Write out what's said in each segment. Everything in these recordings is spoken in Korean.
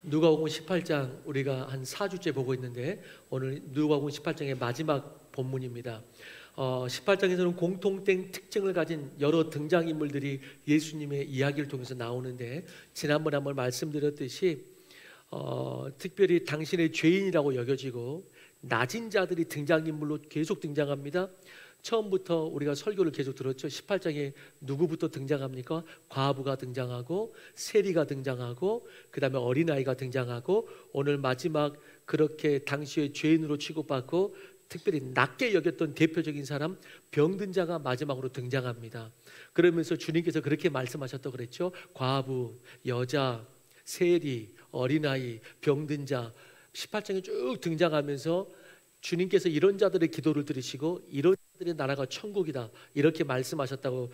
누가복음 18장 우리가 한 4주째 보고 있는데 오늘 누가복음 18장의 마지막 본문입니다. 18장에서는 공통된 특징을 가진 여러 등장인물들이 예수님의 이야기를 통해서 나오는데 지난번에 한번 말씀드렸듯이 특별히 당신의 죄인이라고 여겨지고 낮은 자들이 등장인물로 계속 등장합니다. 처음부터 우리가 설교를 계속 들었죠. 18장에 누구부터 등장합니까? 과부가 등장하고 세리가 등장하고 그 다음에 어린아이가 등장하고 오늘 마지막 그렇게 당시의 죄인으로 취급받고 특별히 낮게 여겼던 대표적인 사람 병든 자가 마지막으로 등장합니다. 그러면서 주님께서 그렇게 말씀하셨다고 그랬죠. 과부, 여자, 세리, 어린아이, 병든 자 18장에 쭉 등장하면서 주님께서 이런 자들의 기도를 들으시고 이런 자들의 나라가 천국이다 이렇게 말씀하셨다고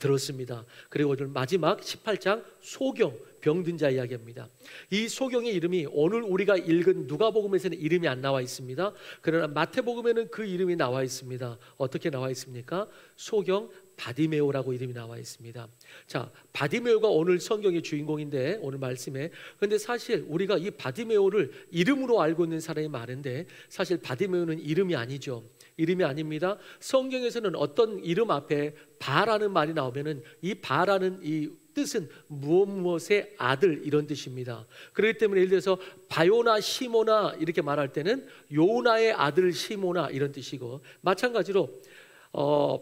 들었습니다. 그리고 오늘 마지막 18장 소경 병든 자 이야기입니다. 이 소경의 이름이 오늘 우리가 읽은 누가복음에서는 이름이 안 나와 있습니다. 그러나 마태복음에는 그 이름이 나와 있습니다. 어떻게 나와 있습니까? 소경 바디메오라고 이름이 나와 있습니다. 자, 바디메오가 오늘 성경의 주인공인데 오늘 말씀에 근데 사실 우리가 이 바디메오를 이름으로 알고 있는 사람이 많은데 사실 바디메오는 이름이 아니죠. 이름이 아닙니다. 성경에서는 어떤 이름 앞에 바라는 말이 나오면은 이 바라는 이 뜻은 무엇의 아들 이런 뜻입니다. 그렇기 때문에 예를 들어서 바요나 시모나 이렇게 말할 때는 요나의 아들 시모나 이런 뜻이고 마찬가지로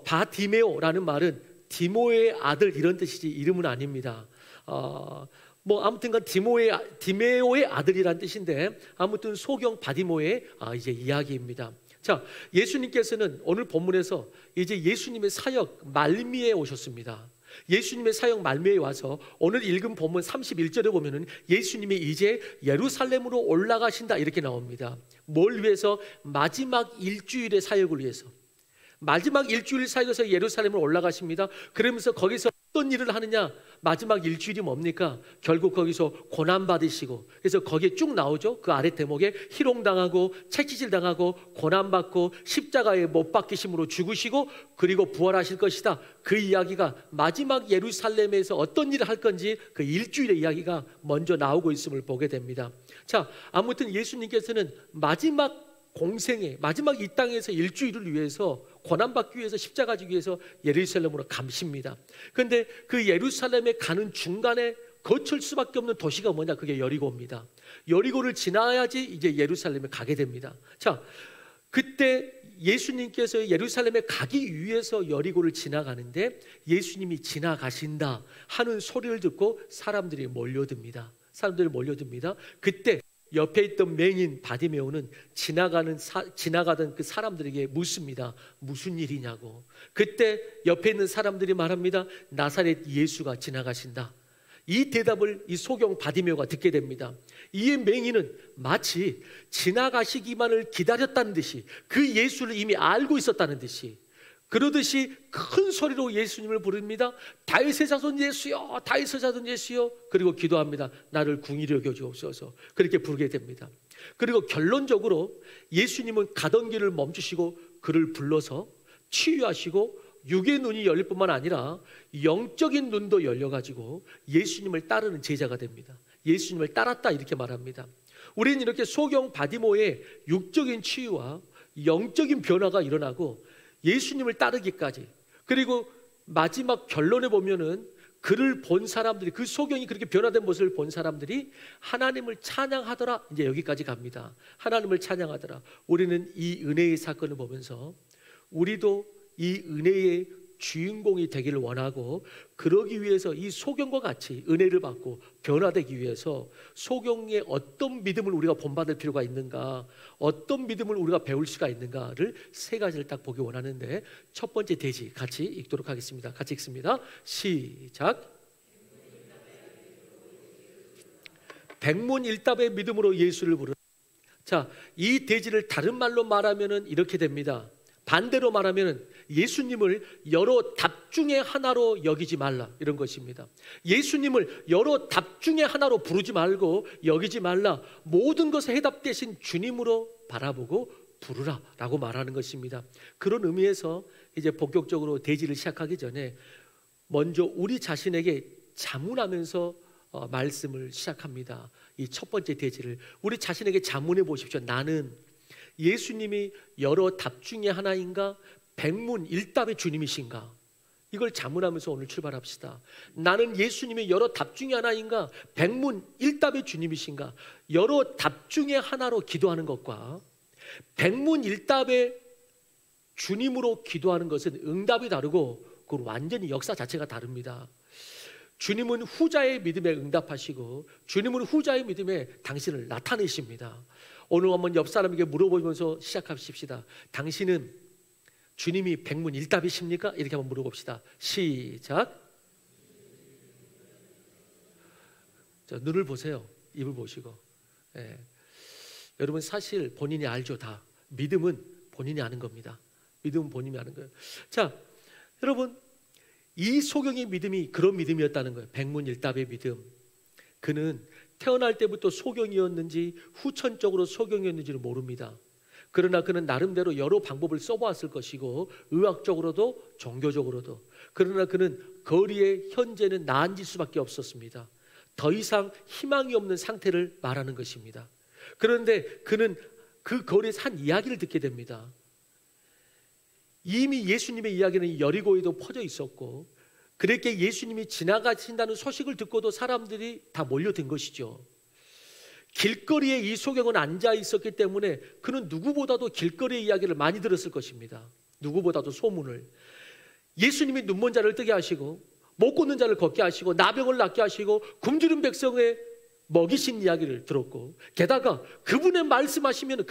바디메오라는 말은 디모의 아들 이런 뜻이지 이름은 아닙니다. 뭐 아무튼간 디메오의 아들이란 뜻인데 아무튼 소경 바디모의 이제 이야기입니다. 자, 예수님께서는 오늘 본문에서 이제 예수님의 사역 말미에 오셨습니다. 예수님의 사역 말미에 와서 오늘 읽은 본문 31절에 보면은 예수님이 이제 예루살렘으로 올라가신다 이렇게 나옵니다. 뭘 위해서? 마지막 일주일의 사역을 위해서. 마지막 일주일 사역에서 예루살렘으로 올라가십니다. 그러면서 거기서 어떤 일을 하느냐? 마지막 일주일이 뭡니까? 결국 거기서 고난받으시고 그래서 거기에 쭉 나오죠. 그 아래 대목에 희롱당하고 채찍질당하고 고난받고 십자가에 못 박히심으로 죽으시고 그리고 부활하실 것이다. 그 이야기가 마지막 예루살렘에서 어떤 일을 할 건지 그 일주일의 이야기가 먼저 나오고 있음을 보게 됩니다. 자, 아무튼 예수님께서는 마지막 공생에 마지막 이 땅에서 일주일을 위해서 고난받기 위해서 십자가 지기 위해서 예루살렘으로 가십니다. 그런데 그 예루살렘에 가는 중간에 거칠 수밖에 없는 도시가 뭐냐? 그게 여리고입니다. 여리고를 지나야지 이제 예루살렘에 가게 됩니다. 자, 그때 예수님께서 예루살렘에 가기 위해서 여리고를 지나가는데 예수님이 지나가신다 하는 소리를 듣고 사람들이 몰려듭니다. 그때 옆에 있던 맹인 바디메오는 지나가던 그 사람들에게 묻습니다. 무슨 일이냐고. 그때 옆에 있는 사람들이 말합니다. 나사렛 예수가 지나가신다. 이 대답을 이 소경 바디메오가 듣게 됩니다. 이 맹인은 마치 지나가시기만을 기다렸다는 듯이 그 예수를 이미 알고 있었다는 듯이 그러듯이 큰 소리로 예수님을 부릅니다. 다윗의 자손 예수여, 다윗의 자손 예수여. 그리고 기도합니다. 나를 궁일히 여겨 주옵소서. 그렇게 부르게 됩니다. 그리고 결론적으로 예수님은 가던 길을 멈추시고 그를 불러서 치유하시고 육의 눈이 열릴 뿐만 아니라 영적인 눈도 열려가지고 예수님을 따르는 제자가 됩니다. 예수님을 따랐다 이렇게 말합니다. 우리는 이렇게 소경 바디모의 육적인 치유와 영적인 변화가 일어나고 예수님을 따르기까지 그리고 마지막 결론에 보면은 그를 본 사람들이 그 소경이 그렇게 변화된 모습을 본 사람들이 하나님을 찬양하더라. 이제 여기까지 갑니다. 하나님을 찬양하더라. 우리는 이 은혜의 사건을 보면서 우리도 이 은혜의 주인공이 되기를 원하고 그러기 위해서 이 소경과 같이 은혜를 받고 변화되기 위해서 소경의 어떤 믿음을 우리가 본받을 필요가 있는가, 어떤 믿음을 우리가 배울 수가 있는가를 세 가지를 딱 보기 원하는데 첫 번째 대지 같이 읽도록 하겠습니다. 같이 읽습니다. 시작. 백문일답의 믿음으로 예수를 부르. 자, 이 대지를 다른 말로 말하면은 이렇게 됩니다. 반대로 말하면 예수님을 여러 답 중에 하나로 여기지 말라 이런 것입니다. 예수님을 여러 답 중에 하나로 부르지 말고 여기지 말라. 모든 것에 해답 대신 주님으로 바라보고 부르라 라고 말하는 것입니다. 그런 의미에서 이제 본격적으로 대지를 시작하기 전에 먼저 우리 자신에게 자문하면서 말씀을 시작합니다. 이 첫 번째 대지를 우리 자신에게 자문해 보십시오. 나는 예수님이 여러 답 중에 하나인가? 백문일답의 주님이신가? 이걸 자문하면서 오늘 출발합시다. 나는 예수님이 여러 답 중에 하나인가? 백문일답의 주님이신가? 여러 답 중에 하나로 기도하는 것과 백문일답의 주님으로 기도하는 것은 응답이 다르고 그건 완전히 역사 자체가 다릅니다. 주님은 후자의 믿음에 응답하시고 주님은 후자의 믿음에 당신을 나타내십니다. 오늘 한번 옆 사람에게 물어보면서 시작하십시다. 당신은 주님이 백문일답이십니까? 이렇게 한번 물어봅시다. 시작. 자, 눈을 보세요. 입을 보시고. 예. 여러분 사실 본인이 알죠. 다. 믿음은 본인이 아는 겁니다. 믿음은 본인이 아는 거예요. 자, 여러분 이 소경의 믿음이 그런 믿음이었다는 거예요. 백문일답의 믿음. 그는 태어날 때부터 소경이었는지 후천적으로 소경이었는지를 모릅니다. 그러나 그는 나름대로 여러 방법을 써보았을 것이고 의학적으로도 종교적으로도. 그러나 그는 거리에 현재는 나앉을 수밖에 없었습니다. 더 이상 희망이 없는 상태를 말하는 것입니다. 그런데 그는 그 거리에서 한 이야기를 듣게 됩니다. 이미 예수님의 이야기는 여리고에도 퍼져 있었고 그렇게 예수님이 지나가신다는 소식을 듣고도 사람들이 다 몰려든 것이죠. 길거리에 이 소경은 앉아 있었기 때문에 그는 누구보다도 길거리의 이야기를 많이 들었을 것입니다. 누구보다도 소문을. 예수님이 눈먼 자를 뜨게 하시고 못 걷는 자를 걷게 하시고 나병을 낫게 하시고 굶주린 백성에 먹이신 이야기를 들었고 게다가 그분이 말씀하시면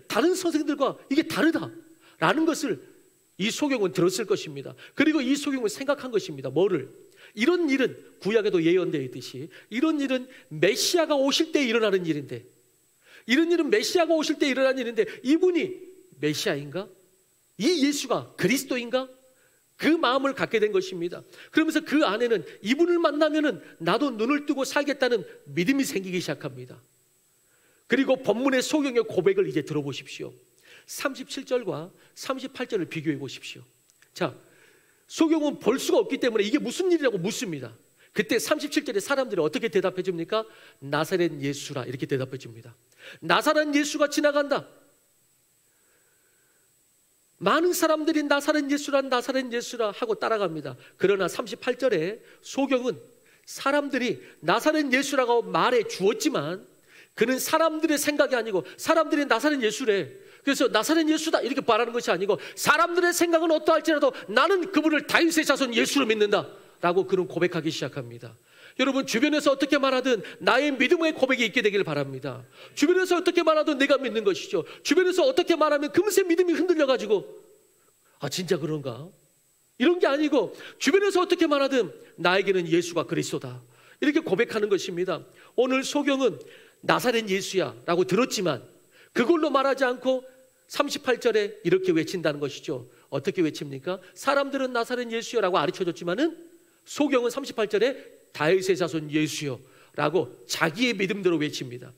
다른 선생들과 이게 다르다라는 것을 이 소경은 들었을 것입니다. 그리고 이 소경은 생각한 것입니다. 뭐를? 이런 일은 구약에도 예언되어 있듯이 이런 일은 메시아가 오실 때 일어나는 일인데 이런 일은 메시아가 오실 때 일어나는 일인데 이분이 메시아인가? 이 예수가 그리스도인가? 그 마음을 갖게 된 것입니다. 그러면서 그 안에는 이분을 만나면은 나도 눈을 뜨고 살겠다는 믿음이 생기기 시작합니다. 그리고 본문의 소경의 고백을 이제 들어보십시오. 37절과 38절을 비교해 보십시오. 자, 소경은 볼 수가 없기 때문에 이게 무슨 일이라고 묻습니다. 그때 37절에 사람들이 어떻게 대답해 줍니까? 나사렛 예수라 이렇게 대답해 줍니다. 나사렛 예수가 지나간다. 많은 사람들이 나사렛 예수라 하고 따라갑니다. 그러나 38절에 소경은 사람들이 나사렛 예수라고 말해 주었지만 그는 사람들의 생각이 아니고 사람들이 나사렛 예수래. 그래서 나사렛 예수다 이렇게 말하는 것이 아니고 사람들의 생각은 어떠할지라도 나는 그분을 다윗의 자손 예수로 믿는다 라고 그는 고백하기 시작합니다. 여러분 주변에서 어떻게 말하든 나의 믿음의 고백이 있게 되기를 바랍니다. 주변에서 어떻게 말하든 내가 믿는 것이죠. 주변에서 어떻게 말하면 금세 믿음이 흔들려가지고 아 진짜 그런가? 이런 게 아니고 주변에서 어떻게 말하든 나에게는 예수가 그리스도다 이렇게 고백하는 것입니다. 오늘 소경은 나사렛 예수야 라고 들었지만 그걸로 말하지 않고 38절에 이렇게 외친다는 것이죠. 어떻게 외칩니까? 사람들은 나사렛 예수여 라고 가르쳐줬지만은 소경은 38절에 다윗의 자손 예수여 라고 자기의 믿음대로 외칩니다.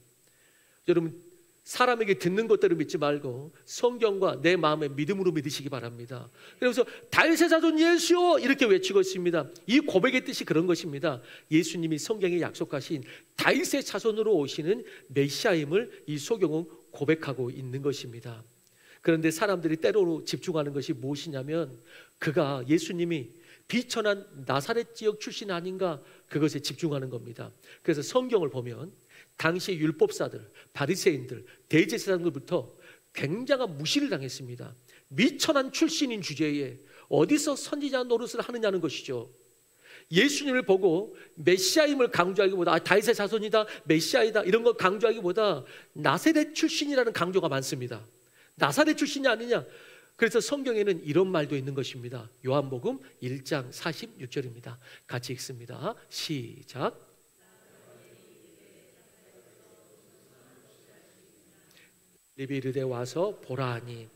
여러분 사람에게 듣는 것대로 믿지 말고 성경과 내 마음의 믿음으로 믿으시기 바랍니다. 그래서 다윗의 자손 예수여 이렇게 외치고 있습니다. 이 고백의 뜻이 그런 것입니다. 예수님이 성경에 약속하신 다윗의 자손으로 오시는 메시아임을 이 소경은 고백하고 있는 것입니다. 그런데 사람들이 때로 집중하는 것이 무엇이냐면 그가 예수님이 비천한 나사렛 지역 출신 아닌가 그것에 집중하는 겁니다. 그래서 성경을 보면 당시 율법사들, 바리새인들, 대제사장들부터 굉장한 무시를 당했습니다. 미천한 출신인 주제에 어디서 선지자 노릇을 하느냐는 것이죠. 예수님을 보고 메시아임을 강조하기보다 다윗의 자손이다, 메시아이다 이런 걸 강조하기보다 나사렛 출신이라는 강조가 많습니다. 나사렛 출신이 아니냐. 그래서 성경에는 이런 말도 있는 것입니다. 요한복음 1장 46절입니다. 같이 읽습니다. 시작. 빌립이 이르되 와서 보라 하니.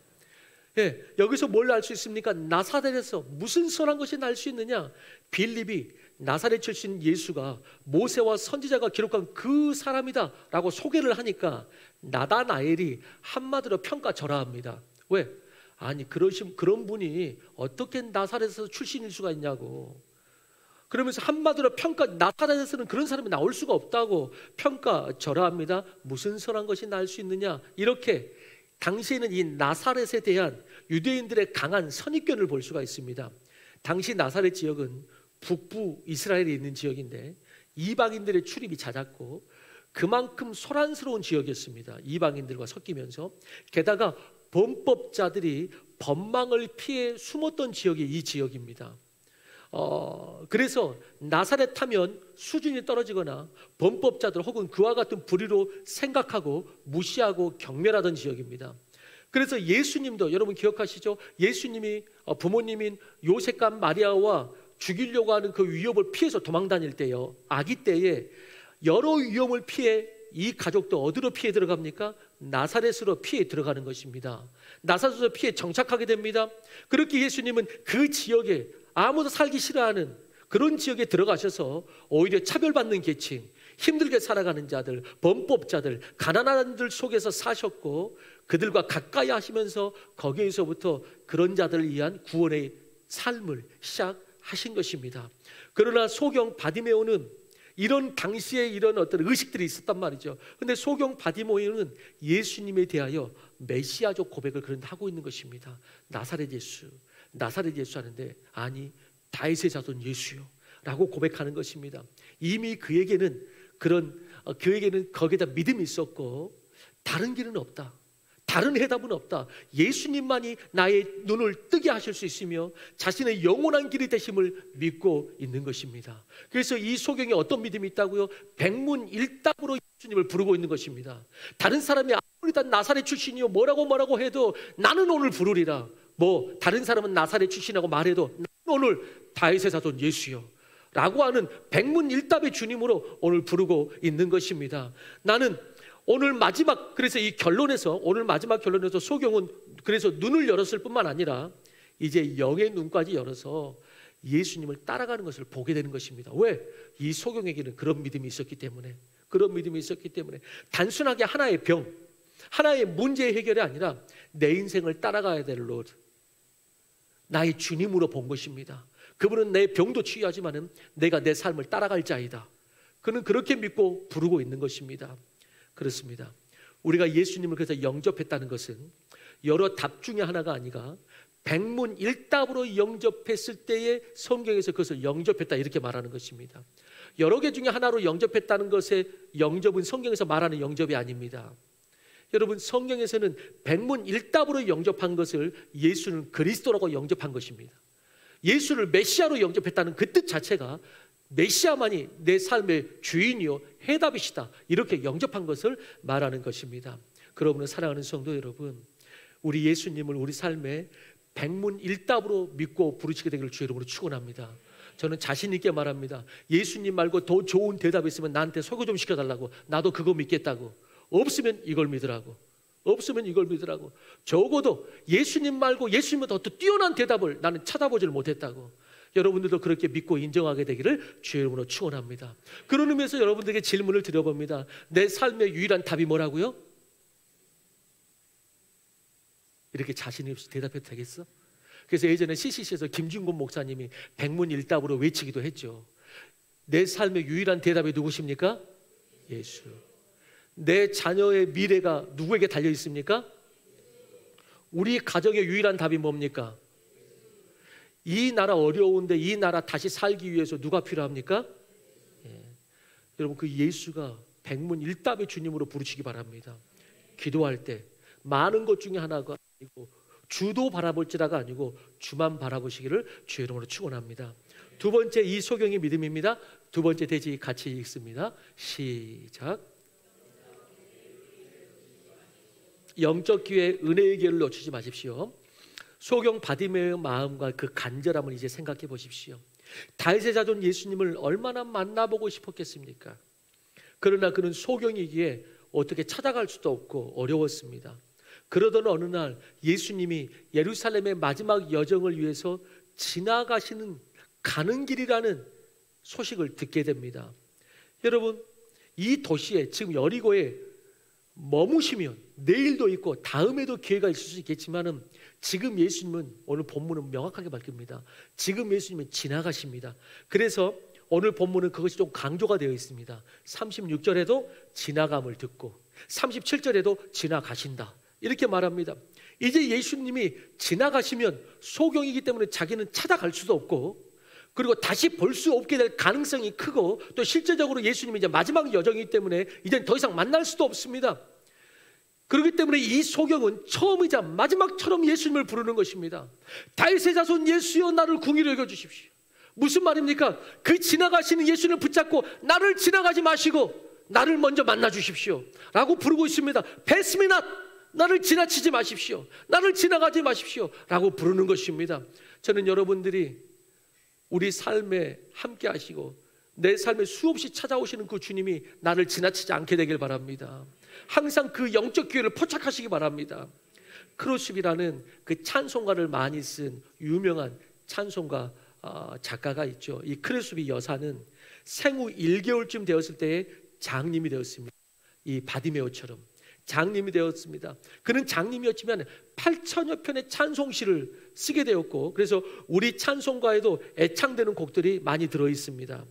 예, 여기서 뭘 알 수 있습니까? 나사렛에서 무슨 선한 것이 날 수 있느냐? 빌립이 나사렛 출신 예수가 모세와 선지자가 기록한 그 사람이다 라고 소개를 하니까 나다나엘이 한마디로 평가절하합니다. 왜? 아니 그런 분이 어떻게 나사렛에서 출신일 수가 있냐고. 그러면서 한마디로 평가, 나사렛에서는 그런 사람이 나올 수가 없다고 평가절하합니다. 무슨 선한 것이 날 수 있느냐, 이렇게 당시에는 이 나사렛에 대한 유대인들의 강한 선입견을 볼 수가 있습니다. 당시 나사렛 지역은 북부 이스라엘에 있는 지역인데 이방인들의 출입이 잦았고 그만큼 소란스러운 지역이었습니다. 이방인들과 섞이면서, 게다가 범법자들이 법망을 피해 숨었던 지역이 이 지역입니다. 그래서 나사렛 하면 수준이 떨어지거나 범법자들 혹은 그와 같은 불의로 생각하고 무시하고 경멸하던 지역입니다. 그래서 예수님도 여러분 기억하시죠? 예수님이 부모님인 요셉과 마리아와 죽이려고 하는 그 위협을 피해서 도망 다닐 때요, 아기 때에 여러 위험을 피해 이 가족도 어디로 피해 들어갑니까? 나사렛으로 피해 들어가는 것입니다. 나사렛으로 피해 정착하게 됩니다. 그렇게 예수님은 그 지역에, 아무도 살기 싫어하는 그런 지역에 들어가셔서 오히려 차별받는 계층, 힘들게 살아가는 자들, 범법자들, 가난한 자들 속에서 사셨고 그들과 가까이 하시면서 거기에서부터 그런 자들을 위한 구원의 삶을 시작하신 것입니다. 그러나 소경 바디메오는 이런 당시에 이런 어떤 의식들이 있었단 말이죠. 근데 소경 바디메오는 예수님에 대하여 메시아적 고백을 그런데 하고 있는 것입니다. 나사렛 예수, 나사렛 예수 하는데, 아니 다윗의 자손 예수요 라고 고백하는 것입니다. 이미 그에게는 거기에다 믿음이 있었고 다른 길은 없다, 다른 해답은 없다. 예수님만이 나의 눈을 뜨게 하실 수 있으며 자신의 영원한 길이 되심을 믿고 있는 것입니다. 그래서 이 소경에 어떤 믿음이 있다고요? 백문일답으로 예수님을 부르고 있는 것입니다. 다른 사람이 아무리 다 나사렛 출신이요 뭐라고 해도 나는 오늘 부르리라. 뭐 다른 사람은 나사렛 출신이라고 말해도 나는 오늘 다윗의 자손 예수요 라고 하는 백문일답의 주님으로 오늘 부르고 있는 것입니다. 나는 오늘 마지막, 그래서 이 결론에서, 오늘 마지막 결론에서 소경은 그래서 눈을 열었을 뿐만 아니라 이제 영의 눈까지 열어서 예수님을 따라가는 것을 보게 되는 것입니다. 왜? 이 소경에게는 그런 믿음이 있었기 때문에, 그런 믿음이 있었기 때문에 단순하게 하나의 병, 하나의 문제 해결이 아니라 내 인생을 따라가야 될 로드, 나의 주님으로 본 것입니다. 그분은 내 병도 치유하지만은 내가 내 삶을 따라갈 자이다. 그는 그렇게 믿고 부르고 있는 것입니다. 그렇습니다. 우리가 예수님을 그래서 영접했다는 것은 여러 답 중에 하나가 아니라 백문일답으로 영접했을 때에 성경에서 그것을 영접했다 이렇게 말하는 것입니다. 여러 개 중에 하나로 영접했다는 것의 영접은 성경에서 말하는 영접이 아닙니다. 여러분, 성경에서는 백문일답으로 영접한 것을 예수는 그리스도라고 영접한 것입니다. 예수를 메시아로 영접했다는 그 뜻 자체가 메시아만이 내 삶의 주인이요 해답이시다 이렇게 영접한 것을 말하는 것입니다. 그러므로 사랑하는 성도 여러분, 우리 예수님을 우리 삶에 백문일답으로 믿고 부르시게 되기를 주의 이름으로 축원합니다. 저는 자신 있게 말합니다. 예수님 말고 더 좋은 대답이 있으면 나한테 소개 좀 시켜달라고, 나도 그거 믿겠다고. 없으면 이걸 믿으라고, 없으면 이걸 믿으라고. 적어도 예수님 말고 예수님보다 더 뛰어난 대답을 나는 찾아보지를 못했다고. 여러분들도 그렇게 믿고 인정하게 되기를 주의 이름으로 축원합니다. 그런 의미에서 여러분들에게 질문을 드려봅니다. 내 삶의 유일한 답이 뭐라고요? 이렇게 자신 없이 대답해도 되겠어? 그래서 예전에 CCC에서 김준곤 목사님이 백문일답으로 외치기도 했죠. 내 삶의 유일한 대답이 누구십니까? 예수. 내 자녀의 미래가 누구에게 달려 있습니까? 우리 가정의 유일한 답이 뭡니까? 이 나라 어려운데 이 나라 다시 살기 위해서 누가 필요합니까? 여러분, 그 예수가 백문일답의 주님으로 부르시기 바랍니다. 기도할 때 많은 것 중에 하나가 아니고 주도 바라볼지라가 아니고 주만 바라보시기를 주의 이름으로 축원합니다. 두 번째, 이 소경의 믿음입니다. 두 번째 대지 같이 읽습니다. 시작. 영적 기회, 은혜의 기회를 놓치지 마십시오. 소경 바디메오의 마음과 그 간절함을 이제 생각해 보십시오. 다윗의 자손 예수님을 얼마나 만나보고 싶었겠습니까? 그러나 그는 소경이기에 어떻게 찾아갈 수도 없고 어려웠습니다. 그러던 어느 날 예수님이 예루살렘의 마지막 여정을 위해서 가는 길이라는 소식을 듣게 됩니다. 여러분, 이 도시에, 지금 여리고에 머무시면 내일도 있고 다음에도 기회가 있을 수 있겠지만은 지금 예수님은, 오늘 본문은 명확하게 밝힙니다. 지금 예수님은 지나가십니다. 그래서 오늘 본문은 그것이 좀 강조가 되어 있습니다. 36절에도 지나감을 듣고 37절에도 지나가신다, 이렇게 말합니다. 이제 예수님이 지나가시면 소경이기 때문에 자기는 찾아갈 수도 없고, 그리고 다시 볼 수 없게 될 가능성이 크고, 또 실제적으로 예수님이 이제 마지막 여정이기 때문에 이제는 더 이상 만날 수도 없습니다. 그렇기 때문에 이 소경은 처음이자 마지막처럼 예수님을 부르는 것입니다. 다윗의 자손 예수여 나를 궁히를 여겨주십시오. 무슨 말입니까? 그 지나가시는 예수님을 붙잡고 나를 지나가지 마시고 나를 먼저 만나 주십시오 라고 부르고 있습니다. 패스미낫, 나를 지나치지 마십시오, 나를 지나가지 마십시오 라고 부르는 것입니다. 저는 여러분들이 우리 삶에 함께 하시고 내 삶에 수없이 찾아오시는 그 주님이 나를 지나치지 않게 되길 바랍니다. 항상 그 영적 기회를 포착하시기 바랍니다. 크루십이라는 그 찬송가를 많이 쓴 유명한 찬송가 작가가 있죠. 이 크루십이 여사는 생후 1개월쯤 되었을 때에 장님이 되었습니다. 이 바디메오처럼 장님이 되었습니다. 그는 장님이었지만 8천여 편의 찬송시를 쓰게 되었고, 그래서 우리 찬송가에도 애창되는 곡들이 많이 들어있습니다.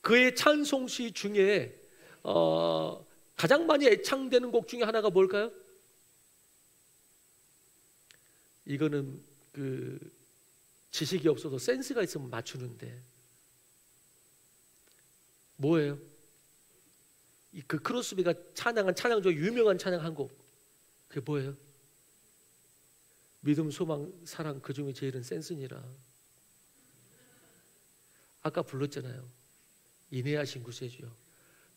그의 찬송시 중에 가장 많이 애창되는 곡 중에 하나가 뭘까요? 이거는 그 지식이 없어도 센스가 있으면 맞추는데 뭐예요? 그 크로스비가 찬양한 찬양 중 유명한 찬양 한 곡, 그게 뭐예요? 믿음, 소망, 사랑 그 중에 제일은 센스니라. 아까 불렀잖아요. 인내하신 구세주요.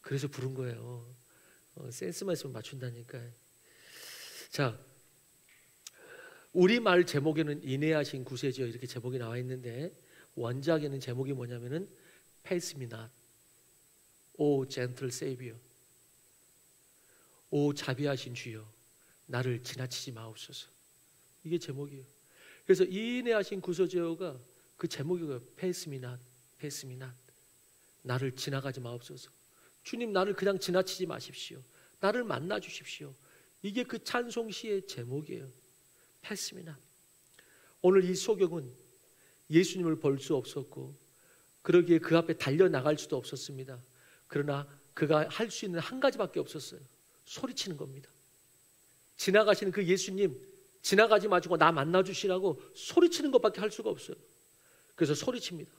그래서 부른 거예요. 센스만 있으면 맞춘다니까. 자, 우리말 제목에는 인내하신 구세주요 이렇게 제목이 나와 있는데, 원작에는 제목이 뭐냐면은 Pass me not, O gentle Savior, 오 자비하신 주여 나를 지나치지 마옵소서, 이게 제목이에요. 그래서 인내하신 구세주가 그 제목이고요. Pass me not, Pass me not, 나를 지나가지 마옵소서. 주님, 나를 그냥 지나치지 마십시오, 나를 만나 주십시오. 이게 그 찬송시의 제목이에요. Pass me not. 오늘 이 소경은 예수님을 볼 수 없었고, 그러기에 그 앞에 달려나갈 수도 없었습니다. 그러나 그가 할 수 있는 한 가지밖에 없었어요. 소리치는 겁니다. 지나가시는 그 예수님 지나가지 마시고 나 만나주시라고 소리치는 것밖에 할 수가 없어요. 그래서 소리칩니다.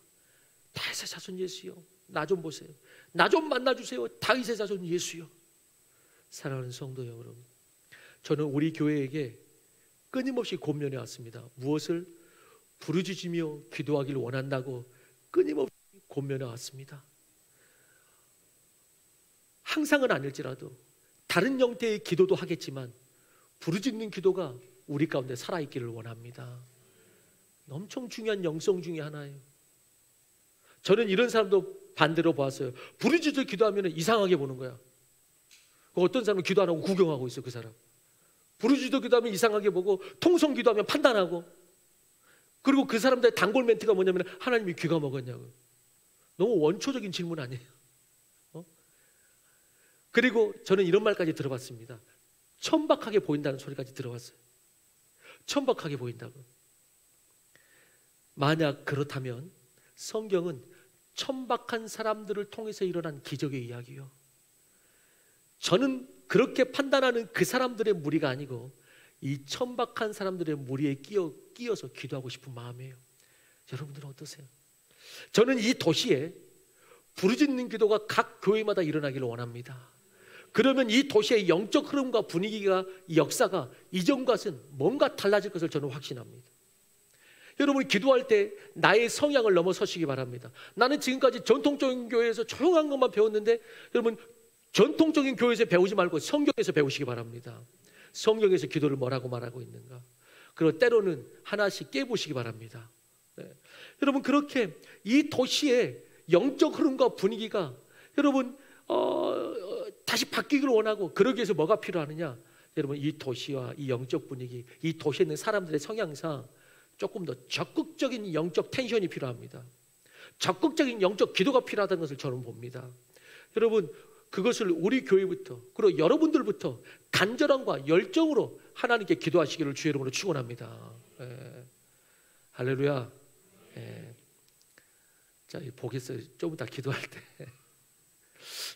다윗의 자손 예수여, 나 좀 보세요, 나 좀 만나주세요, 다윗의 자손 예수여. 사랑하는 성도 여러분, 저는 우리 교회에게 끊임없이 권면해 왔습니다. 무엇을? 부르짖으며 기도하기를 원한다고 끊임없이 권면해 왔습니다. 항상은 아닐지라도 다른 형태의 기도도 하겠지만 부르짖는 기도가 우리 가운데 살아있기를 원합니다. 엄청 중요한 영성 중에 하나예요. 저는 이런 사람도 반대로 보았어요. 부르짖어 기도하면 이상하게 보는 거야. 어떤 사람은 기도 안 하고 구경하고 있어요. 그 사람 부르짖어 기도하면 이상하게 보고, 통성 기도하면 판단하고, 그리고 그 사람들의 단골 멘트가 뭐냐면 하나님이 귀가 먹었냐고. 너무 원초적인 질문 아니에요? 그리고 저는 이런 말까지 들어봤습니다. 천박하게 보인다는 소리까지 들어봤어요. 천박하게 보인다고. 만약 그렇다면 성경은 천박한 사람들을 통해서 일어난 기적의 이야기요, 저는 그렇게 판단하는 그 사람들의 무리가 아니고 이 천박한 사람들의 무리에 끼어서 기도하고 싶은 마음이에요. 여러분들은 어떠세요? 저는 이 도시에 부르짖는 기도가 각 교회마다 일어나기를 원합니다. 그러면 이 도시의 영적 흐름과 분위기가, 역사가 이전과는 뭔가 달라질 것을 저는 확신합니다. 여러분, 기도할 때 나의 성향을 넘어서시기 바랍니다. 나는 지금까지 전통적인 교회에서 조용한 것만 배웠는데, 여러분 전통적인 교회에서 배우지 말고 성경에서 배우시기 바랍니다. 성경에서 기도를 뭐라고 말하고 있는가, 그리고 때로는 하나씩 깨보시기 바랍니다. 네. 여러분, 그렇게 이 도시의 영적 흐름과 분위기가 여러분 다시 바뀌기를 원하고, 그러기 위해서 뭐가 필요하느냐? 여러분, 이 도시와 이 영적 분위기, 이 도시에 있는 사람들의 성향상 조금 더 적극적인 영적 텐션이 필요합니다. 적극적인 영적 기도가 필요하다는 것을 저는 봅니다. 여러분, 그것을 우리 교회부터 그리고 여러분들부터 간절함과 열정으로 하나님께 기도하시기를 주의 이름으로 축원합니다. 할렐루야. 자, 보겠어요. 좀 이따 기도할 때.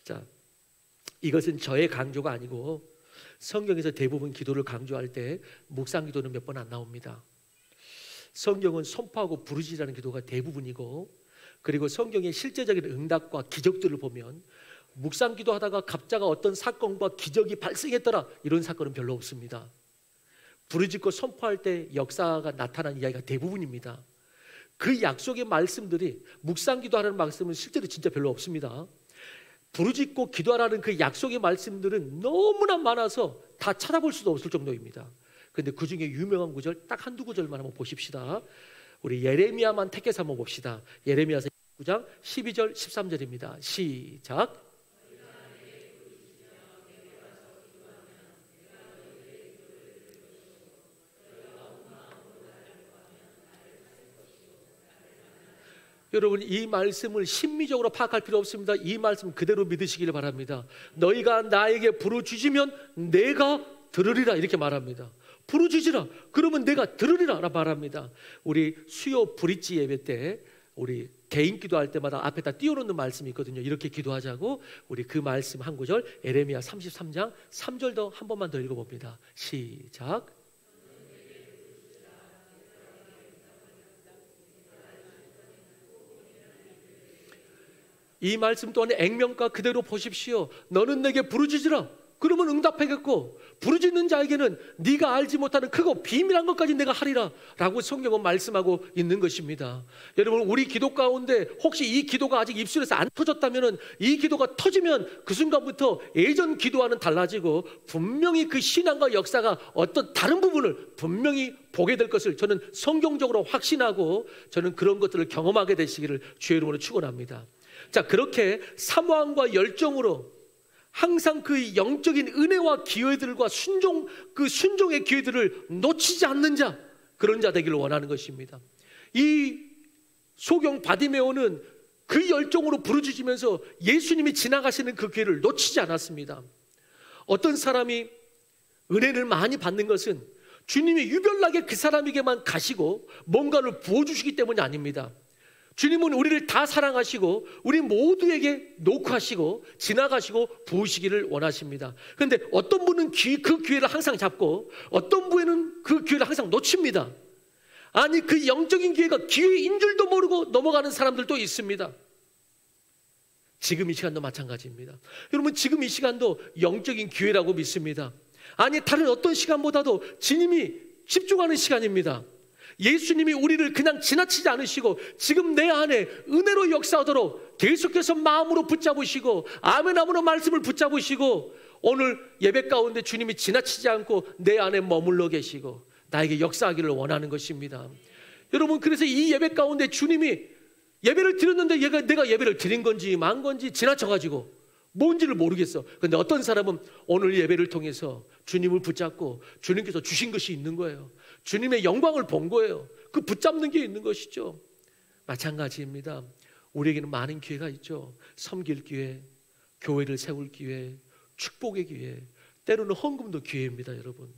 자, 이것은 저의 강조가 아니고 성경에서 대부분 기도를 강조할 때 묵상 기도는 몇 번 안 나옵니다. 성경은 선포하고 부르짖으라는 기도가 대부분이고, 그리고 성경의 실제적인 응답과 기적들을 보면 묵상 기도하다가 갑자기 어떤 사건과 기적이 발생했더라 이런 사건은 별로 없습니다. 부르짖고 선포할 때 역사가 나타난 이야기가 대부분입니다. 그 약속의 말씀들이 묵상 기도하라는 말씀은 실제로 진짜 별로 없습니다. 부르짖고 기도하라는 그 약속의 말씀들은 너무나 많아서 다 찾아볼 수도 없을 정도입니다. 그런데 그 중에 유명한 구절 딱 한두 구절만 한번 보십시다. 우리 예레미야만 택해서 한번 봅시다. 예레미야서 9장 12절 13절입니다. 시작. 여러분, 이 말씀을 심미적으로 파악할 필요 없습니다. 이 말씀 그대로 믿으시기를 바랍니다. 너희가 나에게 부르짖으면 내가 들으리라 이렇게 말합니다. 부르짖으라 그러면 내가 들으리라 말합니다. 우리 수요 브릿지 예배 때 우리 개인 기도할 때마다 앞에다 띄워놓는 말씀이 있거든요. 이렇게 기도하자고. 우리 그 말씀 한 구절 에레미야 33장 3절도 한 번만 더 읽어봅니다. 시작. 이 말씀 또한 액면가 그대로 보십시오. 너는 내게 부르짖으라 그러면 응답하겠고, 부르짖는 자에게는 네가 알지 못하는 크고 비밀한 것까지 내가 하리라 라고 성경은 말씀하고 있는 것입니다. 여러분, 우리 기도 가운데 혹시 이 기도가 아직 입술에서 안 터졌다면 이 기도가 터지면 그 순간부터 예전 기도와는 달라지고 분명히 그 신앙과 역사가 어떤 다른 부분을 분명히 보게 될 것을 저는 성경적으로 확신하고 저는 그런 것들을 경험하게 되시기를 주의 이름으로 축원합니다. 자, 그렇게 사모함과 열정으로 항상 그 영적인 은혜와 기회들과 그 순종의 기회들을 놓치지 않는 자, 그런 자 되기를 원하는 것입니다. 이 소경 바디메오는 그 열정으로 부르짖으면서 예수님이 지나가시는 그 기회를 놓치지 않았습니다. 어떤 사람이 은혜를 많이 받는 것은 주님이 유별나게 그 사람에게만 가시고 뭔가를 부어주시기 때문이 아닙니다. 주님은 우리를 다 사랑하시고 우리 모두에게 녹화하시고 지나가시고 부으시기를 원하십니다. 그런데 어떤 분은 그 기회를 항상 잡고 어떤 분은 그 기회를 항상 놓칩니다. 아니, 그 영적인 기회가 기회인 줄도 모르고 넘어가는 사람들도 있습니다. 지금 이 시간도 마찬가지입니다. 여러분, 지금 이 시간도 영적인 기회라고 믿습니다. 아니, 다른 어떤 시간보다도 주님이 집중하는 시간입니다. 예수님이 우리를 그냥 지나치지 않으시고 지금 내 안에 은혜로 역사하도록 계속해서 마음으로 붙잡으시고 아멘으로 말씀을 붙잡으시고 오늘 예배 가운데 주님이 지나치지 않고 내 안에 머물러 계시고 나에게 역사하기를 원하는 것입니다. 여러분, 그래서 이 예배 가운데 주님이 예배를 드렸는데 내가 예배를 드린 건지 만 건지 지나쳐가지고 뭔지를 모르겠어. 그런데 어떤 사람은 오늘 예배를 통해서 주님을 붙잡고 주님께서 주신 것이 있는 거예요. 주님의 영광을 본 거예요. 그 붙잡는 게 있는 것이죠. 마찬가지입니다. 우리에게는 많은 기회가 있죠. 섬길 기회, 교회를 세울 기회, 축복의 기회, 때로는 헌금도 기회입니다. 여러분,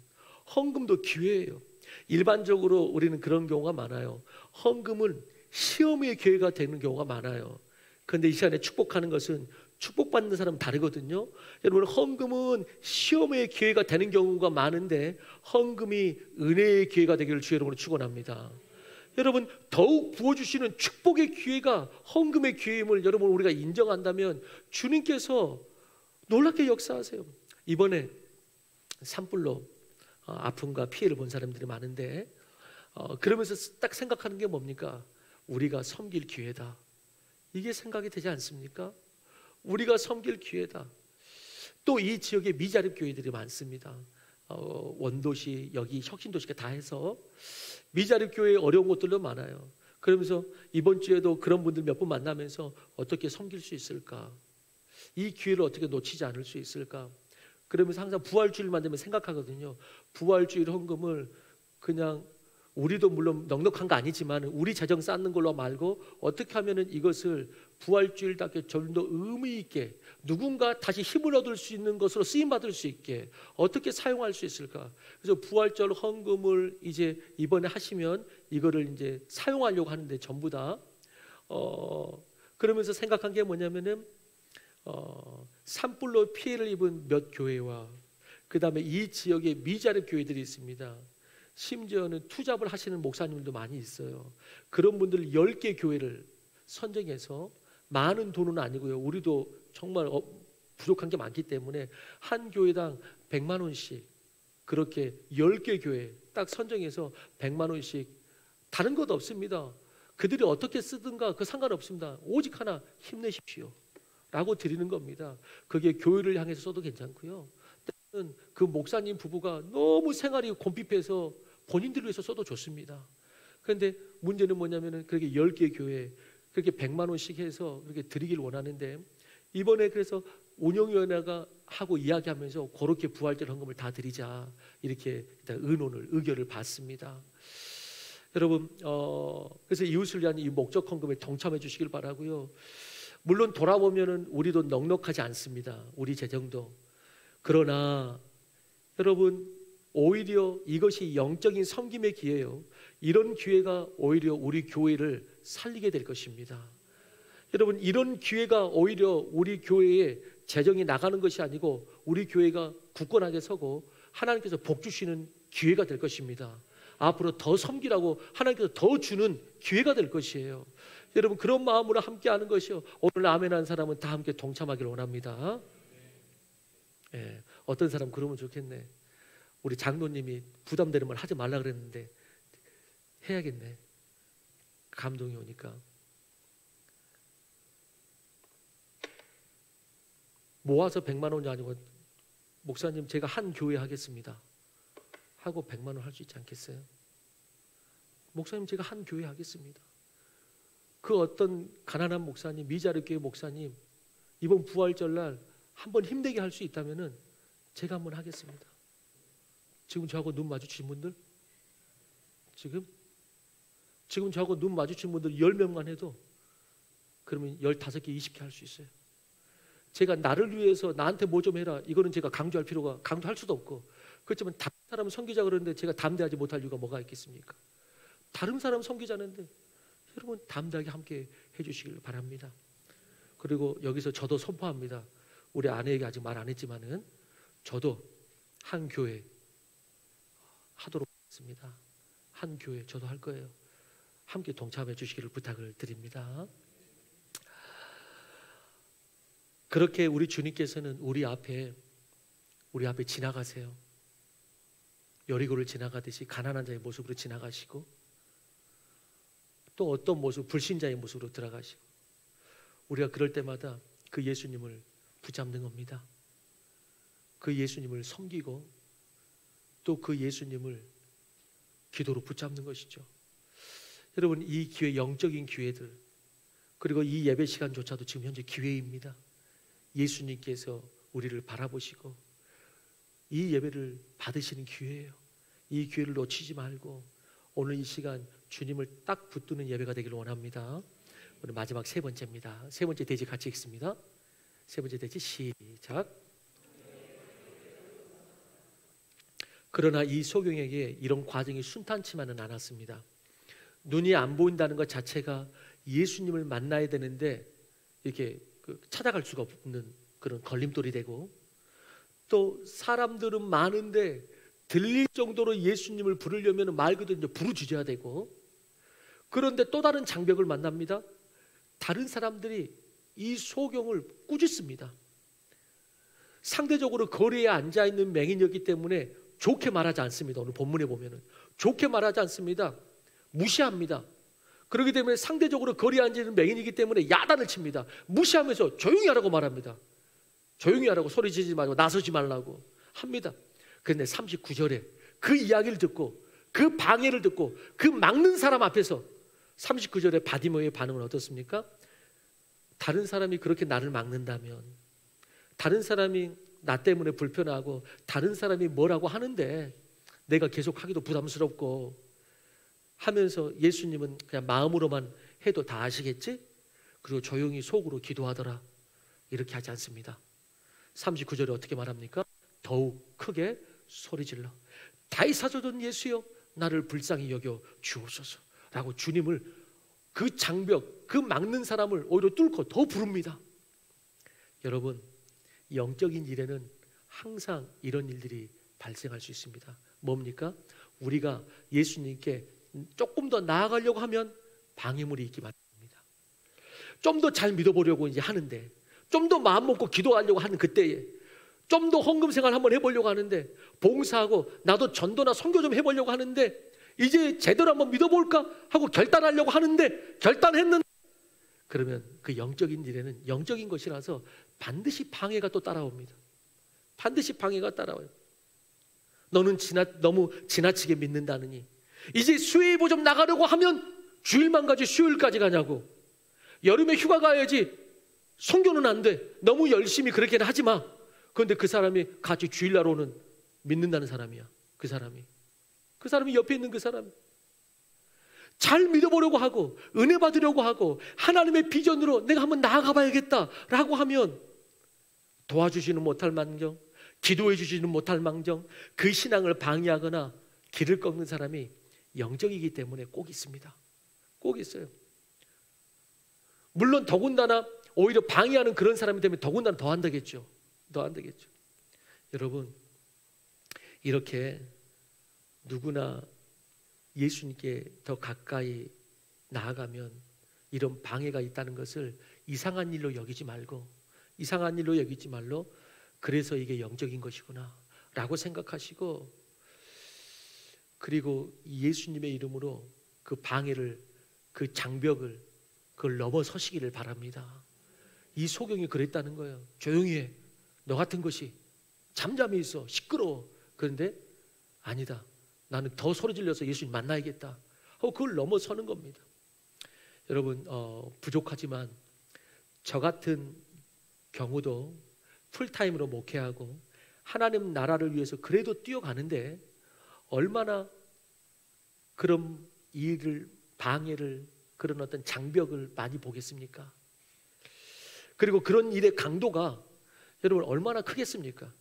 헌금도 기회예요. 일반적으로 우리는 그런 경우가 많아요. 헌금은 시험의 기회가 되는 경우가 많아요. 그런데 이 시간에 축복하는 것은 축복받는 사람은 다르거든요. 여러분, 헌금은 시험의 기회가 되는 경우가 많은데 헌금이 은혜의 기회가 되기를 주의 이름으로 축원합니다. 여러분, 더욱 부어주시는 축복의 기회가 헌금의 기회임을 여러분 우리가 인정한다면 주님께서 놀랍게 역사하세요. 이번에 산불로 아픔과 피해를 본 사람들이 많은데 그러면서 딱 생각하는 게 뭡니까? 우리가 섬길 기회다. 이게 생각이 되지 않습니까? 우리가 섬길 기회다. 또 이 지역에 미자립 교회들이 많습니다. 원도시, 여기 혁신도시가 다 해서 미자립 교회에 어려운 곳들도 많아요. 그러면서 이번 주에도 그런 분들 몇 분 만나면서 어떻게 섬길 수 있을까? 이 기회를 어떻게 놓치지 않을 수 있을까? 그러면서 항상 부활주일만 되면 생각하거든요. 부활주일 헌금을 그냥 우리도 물론 넉넉한 거 아니지만 우리 재정 쌓는 걸로 말고 어떻게 하면은 이것을 부활주일답게 좀 더 의미 있게 누군가 다시 힘을 얻을 수 있는 것으로 쓰임 받을 수 있게 어떻게 사용할 수 있을까? 그래서 부활절 헌금을 이제 이번에 하시면 이거를 이제 사용하려고 하는데 전부 다 그러면서 생각한 게 뭐냐면은 산불로 피해를 입은 몇 교회와 그 다음에 이 지역에 미자립 교회들이 있습니다. 심지어는 투잡을 하시는 목사님들도 많이 있어요. 그런 분들 10개 교회를 선정해서 많은 돈은 아니고요. 우리도 정말 부족한 게 많기 때문에 한 교회당 100만 원씩 그렇게 10개 교회 딱 선정해서 100만 원씩 다른 것 없습니다. 그들이 어떻게 쓰든가 그 상관없습니다. 오직 하나 힘내십시오 라고 드리는 겁니다. 그게 교회를 향해서 써도 괜찮고요. 때로는 그 목사님 부부가 너무 생활이 곤핍해서 본인들을 위해서 써도 좋습니다. 그런데 문제는 뭐냐면은 그렇게 10개 교회 그렇게 100만 원씩 해서 그렇게 드리길 원하는데 이번에 그래서 운영위원회가 하고 이야기하면서 그렇게 부활절 헌금을 다 드리자 이렇게 일단 의견을 받습니다. 여러분 그래서 이웃을 위한 이 목적 헌금에 동참해 주시길 바라고요. 물론 돌아보면은 우리도 넉넉하지 않습니다. 우리 재정도. 그러나 여러분 오히려 이것이 영적인 섬김의 기회예요. 이런 기회가 오히려 우리 교회를 살리게 될 것입니다. 여러분 이런 기회가 오히려 우리 교회에 재정이 나가는 것이 아니고 우리 교회가 굳건하게 서고 하나님께서 복 주시는 기회가 될 것입니다. 앞으로 더 섬기라고 하나님께서 더 주는 기회가 될 것이에요. 여러분 그런 마음으로 함께 하는 것이요. 오늘 아멘한 사람은 다 함께 동참하기를 원합니다. 예, 어떤 사람 그러면 좋겠네. 우리 장로님이 부담되는 말 하지 말라 그랬는데 해야겠네. 감동이 오니까. 모아서 100만 원이 아니고 목사님 제가 한 교회 하겠습니다 하고 100만 원 할 수 있지 않겠어요? 목사님 제가 한 교회 하겠습니다. 그 어떤 가난한 목사님, 미자립 교회 목사님 이번 부활절날 한번 힘내게 할 수 있다면은 제가 한번 하겠습니다. 지금 저하고 눈 마주친 분들, 지금 저하고 눈 마주친 분들 10명만 해도 그러면 15개, 20개 할 수 있어요. 제가 나를 위해서 나한테 뭐 좀 해라 이거는 제가 강조할 수도 없고 그렇지만 다른 사람 섬기자 그러는데 제가 담대하지 못할 이유가 뭐가 있겠습니까? 다른 사람 섬기자는데 여러분 담대하게 함께 해주시길 바랍니다. 그리고 여기서 저도 선포합니다. 우리 아내에게 아직 말 안 했지만은 저도 한 교회 하도록 하겠습니다. 한 교회 저도 할 거예요. 함께 동참해 주시기를 부탁을 드립니다. 그렇게 우리 주님께서는 우리 앞에 지나가세요. 여리고를 지나가듯이 가난한 자의 모습으로 지나가시고 또 어떤 모습, 불신자의 모습으로 들어가시고 우리가 그럴 때마다 그 예수님을 붙잡는 겁니다. 그 예수님을 섬기고 또 그 예수님을 기도로 붙잡는 것이죠. 여러분 이 기회, 영적인 기회들 그리고 이 예배 시간조차도 지금 현재 기회입니다. 예수님께서 우리를 바라보시고 이 예배를 받으시는 기회예요. 이 기회를 놓치지 말고 오늘 이 시간 주님을 딱 붙드는 예배가 되기를 원합니다. 오늘 마지막 세 번째입니다. 세 번째 대지 같이 읽습니다. 세 번째 대지 시작. 그러나 이 소경에게 이런 과정이 순탄치만은 않았습니다. 눈이 안 보인다는 것 자체가 예수님을 만나야 되는데 이렇게 찾아갈 수가 없는 그런 걸림돌이 되고 또 사람들은 많은데 들릴 정도로 예수님을 부르려면 말 그대로 이제 부르짖어야 되고 그런데 또 다른 장벽을 만납니다. 다른 사람들이 이 소경을 꾸짖습니다. 상대적으로 거리에 앉아있는 맹인이었기 때문에 좋게 말하지 않습니다. 오늘 본문에 보면은 좋게 말하지 않습니다. 무시합니다. 그렇기 때문에 상대적으로 거리에 앉아있는 맹인이기 때문에 야단을 칩니다. 무시하면서 조용히 하라고 말합니다. 조용히 하라고 소리 지르지 말고 나서지 말라고 합니다. 그런데 39절에 그 이야기를 듣고 그 방해를 듣고 그 막는 사람 앞에서 39절에 바디모의 반응은 어떻습니까? 다른 사람이 그렇게 나를 막는다면 다른 사람이 나 때문에 불편하고 다른 사람이 뭐라고 하는데 내가 계속 하기도 부담스럽고 하면서 예수님은 그냥 마음으로만 해도 다 아시겠지? 그리고 조용히 속으로 기도하더라. 이렇게 하지 않습니다. 39절에 어떻게 말합니까? 더욱 크게 소리질러 다윗 사도된 예수여 나를 불쌍히 여겨 주옵소서 라고 주님을 그 장벽, 그 막는 사람을 오히려 뚫고 더 부릅니다. 여러분, 영적인 일에는 항상 이런 일들이 발생할 수 있습니다. 뭡니까? 우리가 예수님께 조금 더 나아가려고 하면 방해물이 있기 마련입니다. 좀 더 잘 믿어보려고 이제 하는데, 좀 더 마음 먹고 기도하려고 하는 그때에, 좀 더 헌금 생활 한번 해보려고 하는데, 봉사하고 나도 전도나 선교 좀 해보려고 하는데, 이제 제대로 한번 믿어볼까 하고 결단하려고 하는데, 결단했는데, 그러면 그 영적인 일에는 영적인 것이라서 반드시 방해가 또 따라옵니다. 반드시 방해가 따라와요. 너는 너무 지나치게 믿는다느니 이제 수요예보 좀 나가려고 하면 주일만 가지 수요일까지 가냐고, 여름에 휴가 가야지 선교는 안 돼, 너무 열심히 그렇게는 하지 마. 그런데 그 사람이 같이 주일날 오는 믿는다는 사람이야. 그 사람이 옆에 있는 그 사람이 잘 믿어보려고 하고 은혜 받으려고 하고 하나님의 비전으로 내가 한번 나아가 봐야겠다라고 하면 도와주지는 못할 망정, 기도해 주지는 못할 망정, 그 신앙을 방해하거나 길을 꺾는 사람이 영적이기 때문에 꼭 있습니다. 꼭 있어요. 물론 더군다나 오히려 방해하는 그런 사람이 되면 더군다나 더 안 되겠죠. 더 안 되겠죠. 여러분, 이렇게 누구나 예수님께 더 가까이 나아가면 이런 방해가 있다는 것을 이상한 일로 여기지 말고, 이상한 일로 여기지 말로, 그래서 이게 영적인 것이구나 라고 생각하시고, 그리고 예수님의 이름으로 그 방해를, 그 장벽을, 그걸 넘어서시기를 바랍니다. 이 소경이 그랬다는 거예요. 조용히 해, 너 같은 것이 잠잠히 있어, 시끄러워. 그런데 아니다, 나는 더 소리 질러서 예수님 만나야겠다 하고 그걸 넘어서는 겁니다. 여러분, 부족하지만 저 같은 경우도 풀타임으로 목회하고 하나님 나라를 위해서 그래도 뛰어가는데 얼마나 그런 일을, 방해를, 그런 어떤 장벽을 많이 보겠습니까? 그리고 그런 일의 강도가 여러분 얼마나 크겠습니까?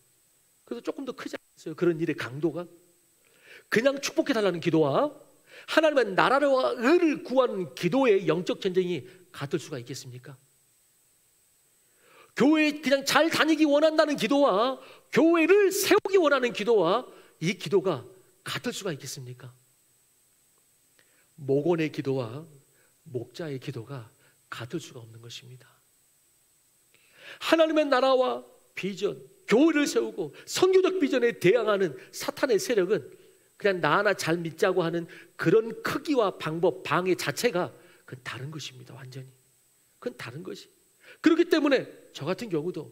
그래서 조금 더 크지 않겠어요? 그런 일의 강도가 그냥 축복해달라는 기도와 하나님의 나라를 구하는 기도의 영적 전쟁이 같을 수가 있겠습니까? 교회에 그냥 잘 다니기 원한다는 기도와 교회를 세우기 원하는 기도와 이 기도가 같을 수가 있겠습니까? 목원의 기도와 목자의 기도가 같을 수가 없는 것입니다. 하나님의 나라와 비전, 교회를 세우고 선교적 비전에 대항하는 사탄의 세력은 그냥 나 하나 잘 믿자고 하는 그런 크기와 방법, 방해 자체가 그건 다른 것입니다. 완전히 그건 다른 것이. 그렇기 때문에 저 같은 경우도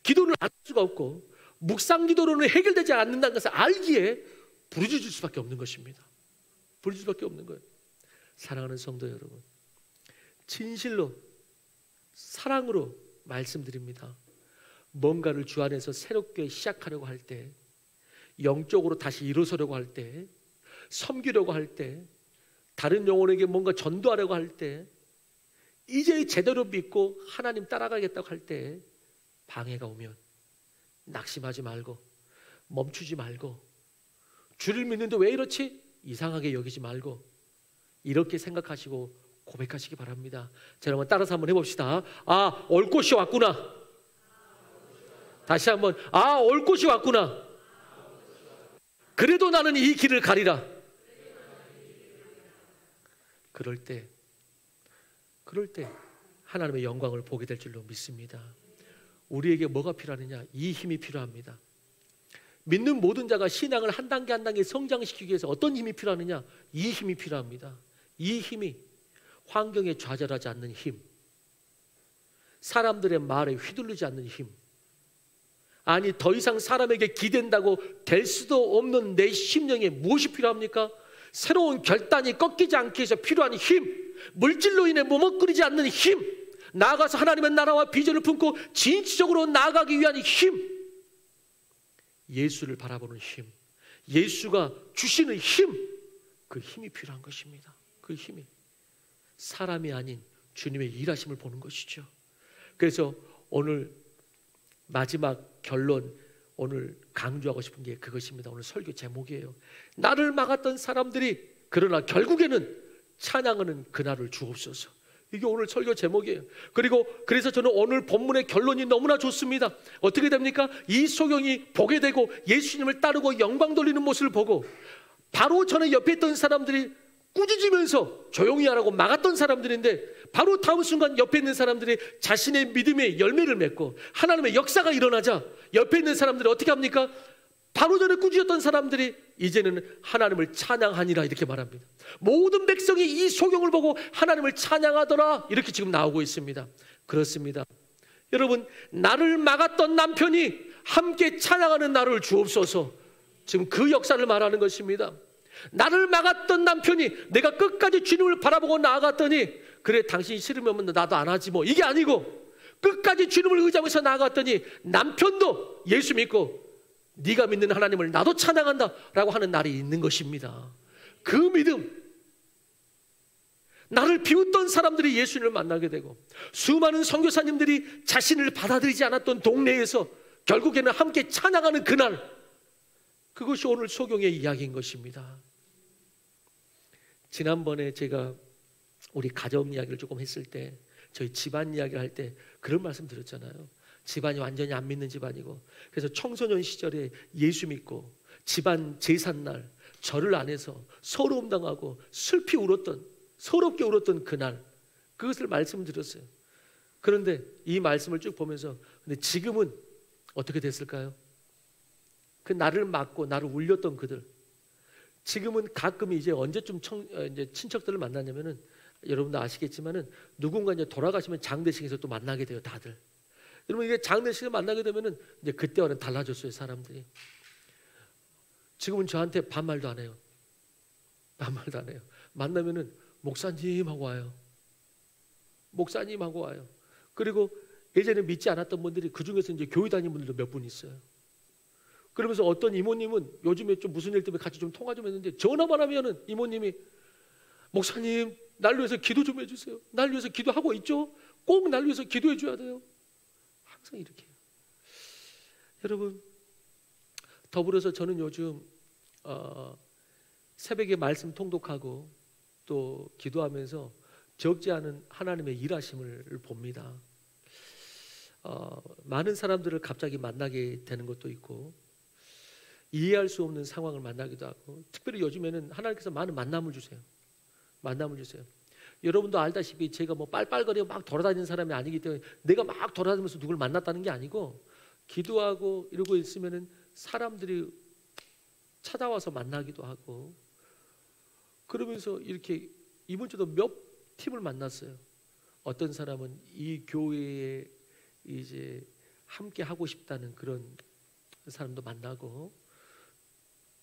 기도를 안 할 수가 없고 묵상 기도로는 해결되지 않는다는 것을 알기에 부르짖을 수밖에 없는 것입니다. 부르짖을 수밖에 없는 거예요. 사랑하는 성도 여러분, 진실로 사랑으로 말씀드립니다. 뭔가를 주 안에서 새롭게 시작하려고 할 때, 영적으로 다시 일어서려고 할 때, 섬기려고 할 때, 다른 영혼에게 뭔가 전도하려고 할 때, 이제 제대로 믿고 하나님 따라가겠다고 할 때 방해가 오면 낙심하지 말고 멈추지 말고, 주를 믿는데 왜 이렇지? 이상하게 여기지 말고 이렇게 생각하시고 고백하시기 바랍니다. 자, 여러분 따라서 한번 해봅시다. 아, 올 곳이 왔구나. 다시 한번, 아, 올 곳이 왔구나. 그래도 나는 이 길을 가리라. 그럴 때 하나님의 영광을 보게 될 줄로 믿습니다. 우리에게 뭐가 필요하느냐? 이 힘이 필요합니다. 믿는 모든 자가 신앙을 한 단계 한 단계 성장시키기 위해서 어떤 힘이 필요하느냐? 이 힘이 필요합니다. 이 힘이 환경에 좌절하지 않는 힘, 사람들의 말에 휘둘리지 않는 힘, 아니 더 이상 사람에게 기댄다고 될 수도 없는 내 심령에 무엇이 필요합니까? 새로운 결단이 꺾이지 않기 위해서 필요한 힘, 물질로 인해 머뭇거리지 않는 힘, 나아가서 하나님의 나라와 비전을 품고 진취적으로 나아가기 위한 힘, 예수를 바라보는 힘, 예수가 주시는 힘, 그 힘이 필요한 것입니다. 그 힘이 사람이 아닌 주님의 일하심을 보는 것이죠. 그래서 오늘 마지막 결론, 오늘 강조하고 싶은 게 그것입니다. 오늘 설교 제목이에요. 나를 막았던 사람들이 그러나 결국에는 찬양하는 그날을 주옵소서. 이게 오늘 설교 제목이에요. 그리고 그래서 저는 오늘 본문의 결론이 너무나 좋습니다. 어떻게 됩니까? 이 소경이 보게 되고 예수님을 따르고 영광 돌리는 모습을 보고 바로 저는 옆에 있던 사람들이 꾸짖으면서 조용히 하라고 막았던 사람들인데 바로 다음 순간 옆에 있는 사람들이 자신의 믿음의 열매를 맺고 하나님의 역사가 일어나자 옆에 있는 사람들이 어떻게 합니까? 바로 전에 꾸짖었던 사람들이 이제는 하나님을 찬양하니라 이렇게 말합니다. 모든 백성이 이 소경을 보고 하나님을 찬양하더라 이렇게 지금 나오고 있습니다. 그렇습니다. 여러분, 나를 막았던 남편이 함께 찬양하는 날을 주옵소서. 지금 그 역사를 말하는 것입니다. 나를 막았던 남편이 내가 끝까지 주님을 바라보고 나아갔더니 그래 당신이 싫으면 나도 안 하지 뭐 이게 아니고 끝까지 주님을 의지하면서 나아갔더니 남편도 예수 믿고 네가 믿는 하나님을 나도 찬양한다 라고 하는 날이 있는 것입니다. 그 믿음, 나를 비웃던 사람들이 예수님을 만나게 되고 수많은 선교사님들이 자신을 받아들이지 않았던 동네에서 결국에는 함께 찬양하는 그날, 그것이 오늘 소경의 이야기인 것입니다. 지난번에 제가 우리 가정 이야기를 조금 했을 때 저희 집안 이야기를 할 때 그런 말씀 드렸잖아요. 집안이 완전히 안 믿는 집안이고 그래서 청소년 시절에 예수 믿고 집안 제삿날 절을 안 해서 서러움 당하고 슬피 울었던, 서럽게 울었던 그날, 그것을 말씀드렸어요. 그런데 이 말씀을 쭉 보면서 근데 지금은 어떻게 됐을까요? 그 나를 막고 나를 울렸던 그들, 지금은 가끔 이제 언제쯤 이제 친척들을 만나냐면은 여러분도 아시겠지만은 누군가 이제 돌아가시면 장례식에서 또 만나게 돼요, 다들. 여러분 이게 장례식에 만나게 되면은 이제 그때와는 달라졌어요, 사람들이. 지금은 저한테 반말도 안 해요. 반말도 안 해요. 만나면은 목사님 하고 와요. 목사님 하고 와요. 그리고 예전에 믿지 않았던 분들이 그 중에서 이제 교회 다니는 분들도 몇 분 있어요. 그러면서 어떤 이모님은 요즘에 좀 무슨 일 때문에 같이 좀 통화 좀 했는데 전화만 하면은 이모님이 목사님 날 위해서 기도 좀 해주세요. 날 위해서 기도하고 있죠? 꼭 날 위해서 기도해 줘야 돼요. 항상 이렇게 해요. 여러분, 더불어서 저는 요즘 새벽에 말씀 통독하고 또 기도하면서 적지 않은 하나님의 일하심을 봅니다. 많은 사람들을 갑자기 만나게 되는 것도 있고 이해할 수 없는 상황을 만나기도 하고, 특별히 요즘에는 하나님께서 많은 만남을 주세요. 만남을 주세요. 여러분도 알다시피 제가 뭐 빨빨거리고 막 돌아다니는 사람이 아니기 때문에 내가 막 돌아다니면서 누굴 만났다는 게 아니고 기도하고 이러고 있으면은 사람들이 찾아와서 만나기도 하고, 그러면서 이렇게 이번 주도 몇 팀을 만났어요. 어떤 사람은 이 교회에 이제 함께 하고 싶다는 그런 사람도 만나고,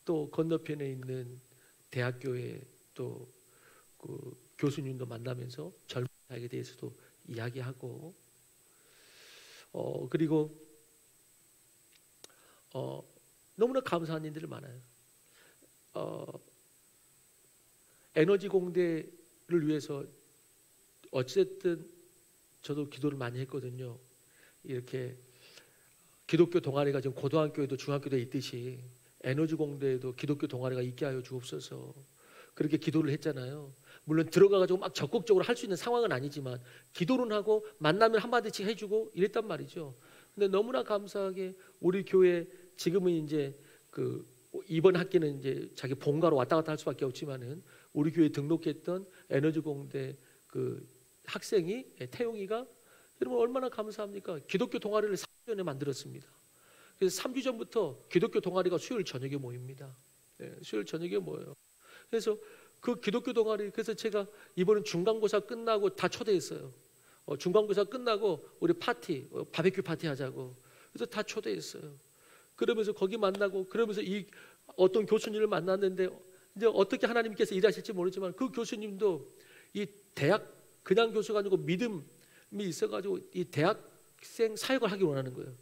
또 건너편에 있는 대학교에 또 그 교수님도 만나면서 젊은 사역에 대해서도 이야기하고, 그리고 너무나 감사한 일들이 많아요. 에너지 공대를 위해서 어쨌든 저도 기도를 많이 했거든요. 이렇게 기독교 동아리가 지금 고등학교에도 중학교도 있듯이 에너지 공대에도 기독교 동아리가 있게 하여 주옵소서. 그렇게 기도를 했잖아요. 물론 들어가가지고 막 적극적으로 할 수 있는 상황은 아니지만 기도는 하고 만나면 한마디씩 해주고 이랬단 말이죠. 근데 너무나 감사하게 우리 교회 지금은 이제 그 이번 학기는 이제 자기 본가로 왔다 갔다 할 수밖에 없지만은 우리 교회에 등록했던 에너지 공대 그 학생이 태용이가 여러분 얼마나 감사합니까? 기독교 동아리를 3주 전에 만들었습니다. 그래서 3주 전부터 기독교 동아리가 수요일 저녁에 모입니다. 네, 수요일 저녁에 모여요. 그래서 그 기독교 동아리, 그래서 제가 이번엔 중간고사 끝나고 다 초대했어요. 중간고사 끝나고 우리 파티, 바베큐 파티 하자고. 그래서 다 초대했어요. 그러면서 거기 만나고, 그러면서 이 어떤 교수님을 만났는데 이제 어떻게 하나님께서 일하실지 모르지만 그 교수님도 이 대학 그냥 교수가 아니고 믿음이 있어가지고 이 대학생 사역을 하기 원하는 거예요.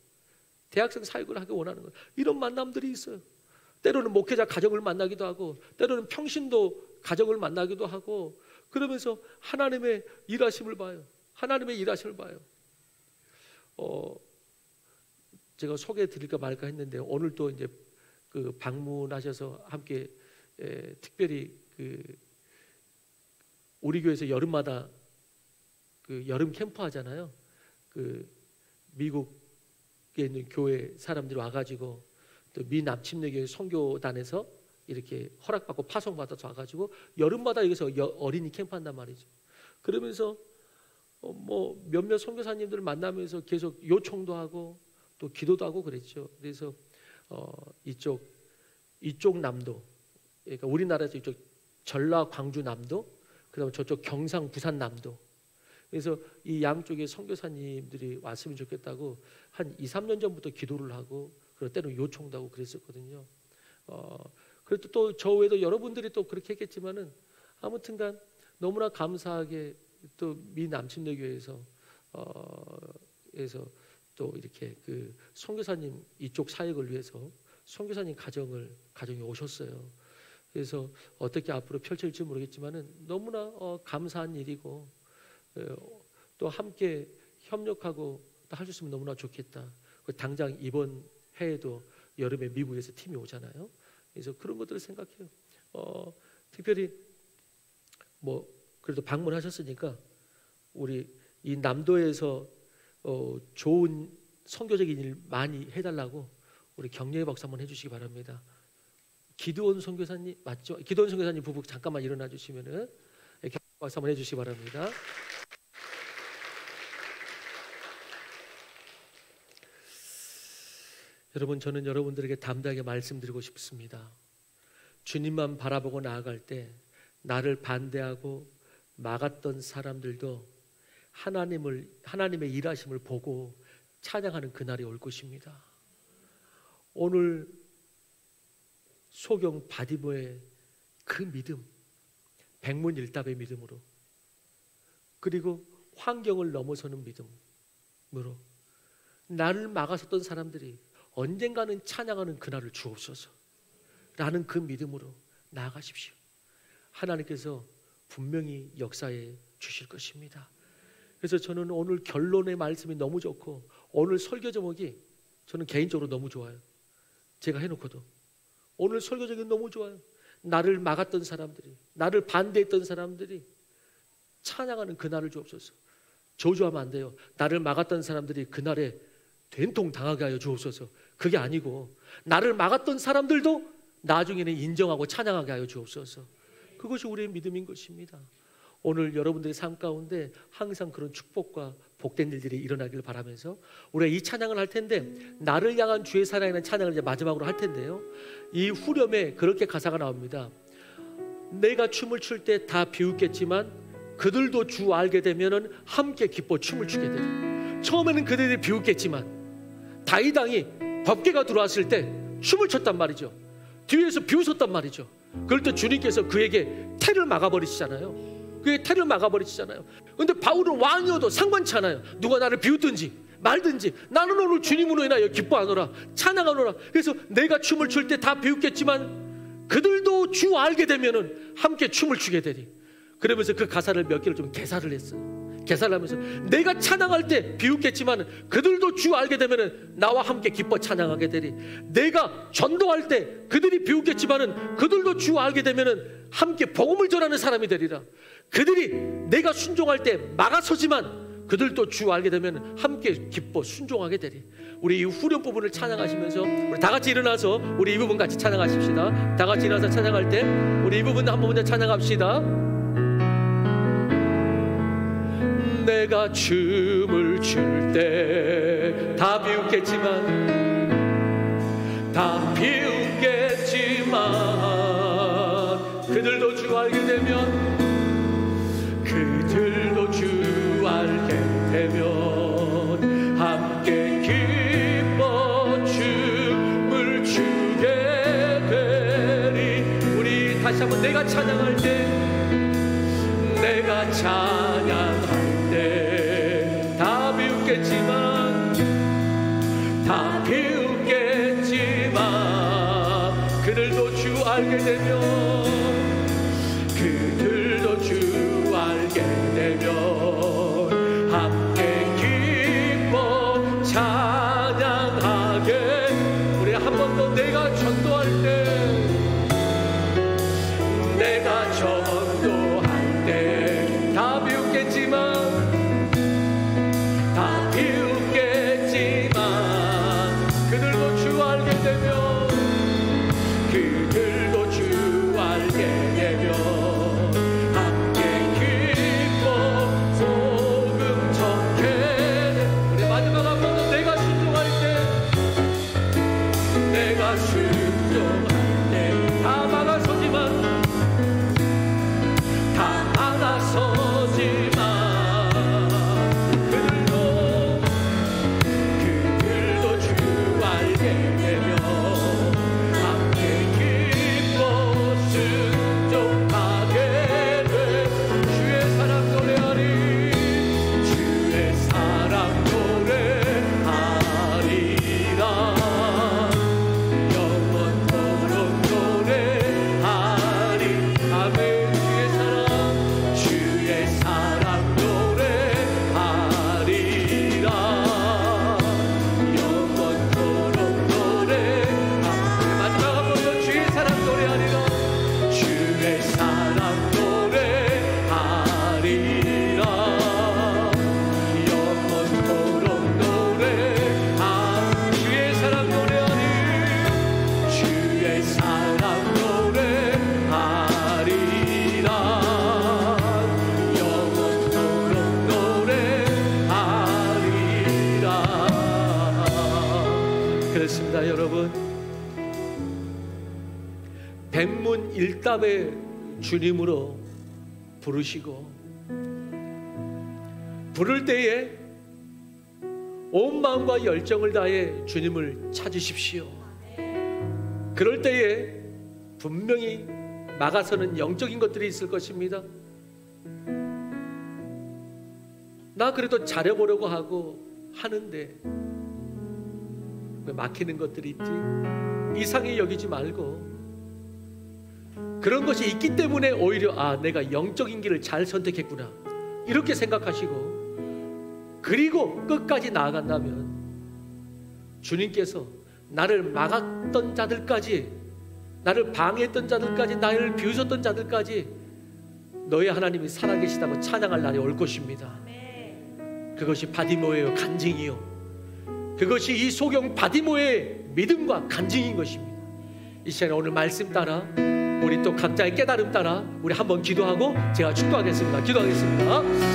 대학생 사역을 하기 원하는 거예요. 이런 만남들이 있어요. 때로는 목회자 가정을 만나기도 하고, 때로는 평신도 가정을 만나기도 하고 그러면서 하나님의 일하심을 봐요. 하나님의 일하심을 봐요. 제가 소개해 드릴까 말까 했는데 오늘 또 이제 그 방문하셔서 함께 특별히 그 우리 교회에서 여름마다 그 여름 캠프 하잖아요. 그 미국에 있는 교회 사람들이 와가지고 또 미 남침여교회 선교단에서 이렇게 허락받고 파송받아서 와가지고 여름마다 여기서 어린이 캠프 한단 말이죠. 그러면서 뭐 몇몇 선교사님들을 만나면서 계속 요청도 하고 또 기도도 하고 그랬죠. 그래서 이쪽 남도, 그러니까 우리나라에서 이쪽 전라 광주 남도, 그다음에 저쪽 경상 부산 남도. 그래서 이 양쪽에 선교사님들이 왔으면 좋겠다고 한 2, 3년 전부터 기도를 하고 그럴 때는 요청도 하고 그랬었거든요. 그래도 또 저 외에도 여러분들이 또 그렇게 했겠지만은 아무튼간 너무나 감사하게 또 미 남침여교회에서 또 이렇게 그 선교사님 이쪽 사역을 위해서 선교사님 가정에 오셨어요. 그래서 어떻게 앞으로 펼쳐질지 모르겠지만은 너무나 감사한 일이고 또 함께 협력하고 또 할 수 있으면 너무나 좋겠다. 당장 이번 해에도 여름에 미국에서 팀이 오잖아요. 그래서 그런 것들을 생각해요. 특별히 뭐 그래도 방문하셨으니까 우리 이 남도에서 좋은 선교적인 일 많이 해달라고 우리 경례 박수 한번 해주시기 바랍니다. 기드온 선교사님 맞죠? 기드온 선교사님 부부 잠깐만 일어나 주시면은 경례 박수 한번 해주시기 바랍니다. 여러분, 저는 여러분들에게 담대하게 말씀드리고 싶습니다. 주님만 바라보고 나아갈 때 나를 반대하고 막았던 사람들도 하나님의 일하심을 보고 찬양하는 그날이 올 것입니다. 오늘 소경 바디모의 그 믿음, 백문일답의 믿음으로, 그리고 환경을 넘어서는 믿음으로 나를 막았었던 사람들이 언젠가는 찬양하는 그날을 주옵소서 라는 그 믿음으로 나아가십시오. 하나님께서 분명히 역사해 주실 것입니다. 그래서 저는 오늘 결론의 말씀이 너무 좋고 오늘 설교 제목이 저는 개인적으로 너무 좋아요. 제가 해놓고도 오늘 설교 제목이 너무 좋아요. 나를 막았던 사람들이, 나를 반대했던 사람들이 찬양하는 그날을 주옵소서. 저주하면 안 돼요. 나를 막았던 사람들이 그날에 된통 당하게 하여 주옵소서. 그게 아니고 나를 막았던 사람들도 나중에는 인정하고 찬양하게 하여 주옵소서. 그것이 우리의 믿음인 것입니다. 오늘 여러분들의 삶 가운데 항상 그런 축복과 복된 일들이 일어나길 바라면서 우리가 이 찬양을 할 텐데, 나를 향한 주의 사랑이라는 찬양을 이제 마지막으로 할 텐데요, 이 후렴에 그렇게 가사가 나옵니다. 내가 춤을 출 때 다 비웃겠지만 그들도 주 알게 되면은 함께 기뻐 춤을 추게 되리. 처음에는 그들이 비웃겠지만 다윗 왕이 법궤가 들어왔을 때 춤을 췄단 말이죠. 뒤에서 비웃었단 말이죠. 그럴 때 주님께서 그에게 태를 막아버리시잖아요. 그의 태를 막아버리시잖아요. 그런데 바울은 왕이어도 상관치 않아요. 누가 나를 비웃든지 말든지 나는 오늘 주님으로 인하여 기뻐하노라, 찬양하노라. 그래서 내가 춤을 출 때 다 비웃겠지만 그들도 주 알게 되면은 함께 춤을 추게 되리. 그러면서 그 가사를 몇 개를 좀 개사를 했어요. 개사를 하면서 내가 찬양할 때 비웃겠지만 그들도 주 알게 되면은 나와 함께 기뻐 찬양하게 되리. 내가 전도할 때 그들이 비웃겠지만은 그들도 주 알게 되면은 함께 복음을 전하는 사람이 되리라. 그들이 내가 순종할 때 막아서지만 그들도 주 알게 되면 함께 기뻐 순종하게 되리. 우리 이 후렴 부분을 찬양하시면서 우리 다 같이 일어나서 우리 이 부분 같이 찬양하십시다. 다 같이 일어나서 찬양할 때 우리 이 부분 한 번 먼저 찬양합시다. 내가 춤을 출 때 다 비웃겠지만 그들도 주 알게 되면 함께 기뻐 춤을 추게 되리. 우리 다시 한번 내가 찬양할 때 다 비웃겠지만 그들도 주 알게 되면 내가 전도할 때, 내가 전도할 때 다 비웃겠지만, 다 비웃겠지만 그들도 주 알게 되면, 그들도 주 알게 되면 함께 기뻐 복음 전해. 우리 마지막 한 번은 내가 순종할 때, 내가 순종할 때 다 막아서지만, 다 막아서지만 그들도 주 알게 되면 함께 기뻐 순종하게 돼. 주의 사랑 노래하리, 주의 사랑 노래하리라. 영원토록 노래하리. 아멘. 주의 사랑 노래하리라. 영원토록 노래하리라. 마지막 한 번요. 주의 사랑 노래하리라. 주의 사랑 노래하리라. 영원토록 노래하. 주의 사랑 노래하리. 주의 사랑 노래하리라. 영원토록 노래하리라. 그렇습니다, 여러분. 백문일답의 주님으로 부르시고, 부를 때에 온 마음과 열정을 다해 주님을 찾으십시오. 그럴 때에 분명히 막아서는 영적인 것들이 있을 것입니다. 나 그래도 잘해보려고 하고 하는데 왜 막히는 것들이 있지? 이상히 여기지 말고, 그런 것이 있기 때문에 오히려 내가 영적인 길을 잘 선택했구나 이렇게 생각하시고, 그리고 끝까지 나아간다면 주님께서 나를 막았던 자들까지, 나를 방해했던 자들까지, 나를 비웃었던 자들까지 너의 하나님이 살아계시다고 찬양할 날이 올 것입니다. 그것이 바디모의 간증이요, 그것이 이 소경 바디모의 믿음과 간증인 것입니다. 이 시간에 오늘 말씀 따라, 우리 또 각자의 깨달음 따라 우리 한번 기도하고 제가 축도하겠습니다. 기도하겠습니다.